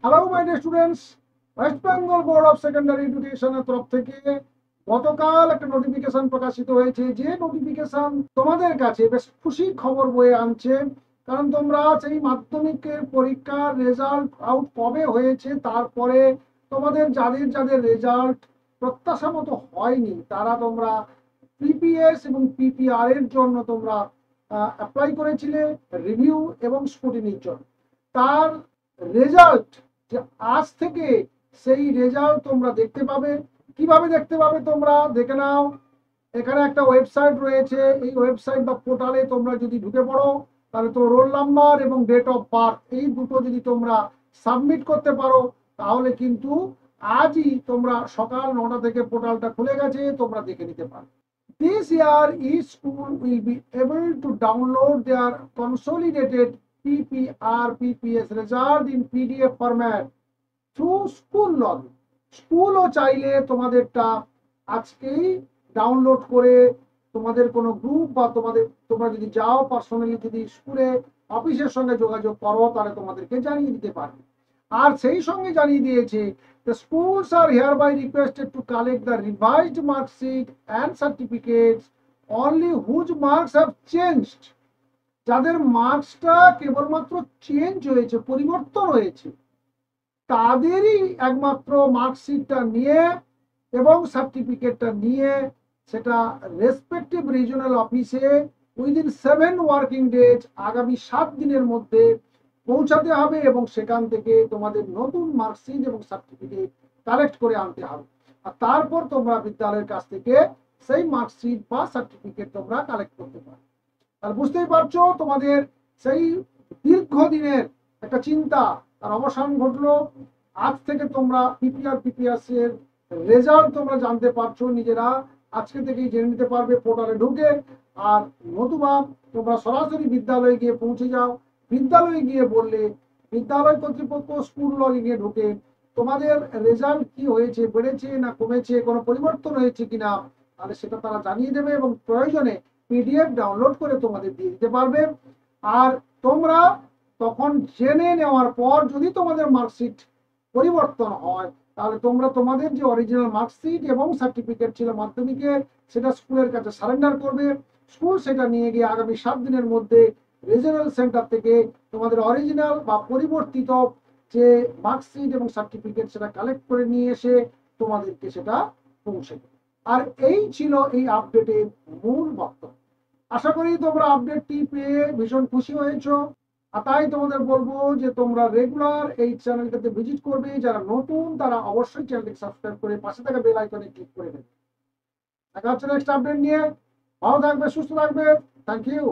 Hello my dear students, West Bengal board of secondary এডুকেশনের তরফ থেকে গতকাল একটা নোটিফিকেশন প্রকাশিত হয়েছে, যে নোটিফিকেশন তোমাদের কাছে বেশ খুশির খবর বয়ে আনছে। কারণ তোমরা সেই মাধ্যমিকের পরীক্ষার রেজাল্ট আউট কবে হয়েছে, তারপরে তোমাদের যাদের যাদের রেজাল্ট প্রত্যাশা মতো হয়নি, তারা তোমরা পিপিএস এবং পিপিআর এর জন্য তোমরা অ্যাপ্লাই করেছিলে রিভিউ এবং স্ক্রুটিনির জন্য। তার রেজাল্ট যে আজ থেকে সেই রেজাল্ট তোমরা দেখতে পাবে। কিভাবে দেখতে পাবে তোমরা দেখে নাও। এখানে একটা ওয়েবসাইট রয়েছে, এই ওয়েবসাইট বা পোর্টালে তোমরা যদি ঢুকে পড়ো, তাহলে তো রোল নাম্বার এবং ডেট অফ বার্থ এই দুটো যদি তোমরা সাবমিট করতে পারো, তাহলে কিন্তু আজই তোমরা সকাল 9টা থেকে পোর্টালটা খুলে গেছে, তোমরা দেখে নিতে পারো। This year, each school will be able to download their consolidated PPR PPS result in PDF format through school login. স্কুলও চাইলে তোমাদেরটা আজকেই ডাউনলোড করে তোমাদের কোনো গ্রুপ বা তোমরা যদি যাও পার্সোনালি, যদি স্কুলে অফিসের সঙ্গে যোগাযোগ করো, তাহলে তোমাদেরকে জানিয়ে দিতে পারবে। আর সেই সঙ্গে জানিয়ে দিয়েছে, the schools are hereby requested to collect the revised mark sheet and certificates only whose marks have changed. যাদের মার্কসটা কেবলমাত্র চেঞ্জ হয়েছে, পরিবর্তন হয়েছে, তাদেরই একমাত্র মার্কশিটটা নিয়ে এবং সার্টিফিকেটটা নিয়ে সেটা রেসপেক্টিভ রিজিওনাল অফিসে উইদিন 7 ওয়ার্কিং ডেজ, আগামী 7 দিনের মধ্যে পৌঁছাতে হবে এবং সেখান থেকে তোমাদের নতুন মার্কশিট এবং সার্টিফিকেট কালেক্ট করে আনতে হবে। আর তারপর তোমরা বিদ্যালয়ের কাছ থেকে সেই মার্কশিট বা সার্টিফিকেট তোমরা কালেক্ট করতে পারো। আর বুঝতেই পারছো, তোমাদের সেই দীর্ঘদিনের একটা চিন্তা তার অবসান ঘটলো। আজ থেকে তোমরা পিপিআর পিপিএস এর রেজাল্ট তোমরা জানতে পারছো নিজেরা, আজকে থেকেই জেনে নিতে পারবে পোর্টালে ঢুকে। আর নতুবা তোমরা সরাসরি বিদ্যালয়ে গিয়ে পৌঁছে যাও। বিদ্যালয়ে গিয়ে বললে বিদ্যালয় কর্তৃপক্ষ স্কুল লগইনে ঢুকে তোমাদের রেজাল্ট কি হয়েছে, বেড়েছে না কমেছে, কোনো পরিবর্তন হয়েছে কিনা, তাহলে সেটা তারা জানিয়ে দেবে এবং প্রয়োজনে পিডিএফ ডাউনলোড করে তোমাদের দিয়ে দিতে পারবে। আর তোমরা তখন জেনে নেওয়ার পর যদি তোমাদের মার্কশিট পরিবর্তন হয়, তাহলে তোমরা তোমাদের যে অরিজিনাল মার্কশিট এবং সার্টিফিকেট ছিল মাধ্যমিকের, সেটা স্কুলের কাছে সারেন্ডার করবে। স্কুল সেটা নিয়ে গিয়ে আগামী 7 দিনের মধ্যে রিজিওনাল সেন্টার থেকে তোমাদের অরিজিনাল বা পরিবর্তিত যে মার্কশিট এবং সার্টিফিকেট সেটা কালেক্ট করে নিয়ে এসে তোমাদেরকে সেটা পৌঁছে দেবে। আর এই ছিল এই আপডেটের মূল বক্তব্য। আশা করি তোমরা আপডেটটি পেয়ে ভীষণ খুশি হয়েছো। আর তাই তোমাদের বলবো যে তোমরা রেগুলার এই চ্যানেলটাতে ভিজিট করবে। যারা নতুন তারা অবশ্যই চ্যানেলটি সাবস্ক্রাইব করে পাশে থাকা বেল আইকনে ক্লিক করে দেবে। দেখা হচ্ছে নেক্সট আপডেট নিয়ে। ভালো থাকবে, সুস্থ থাকবে। Thank you.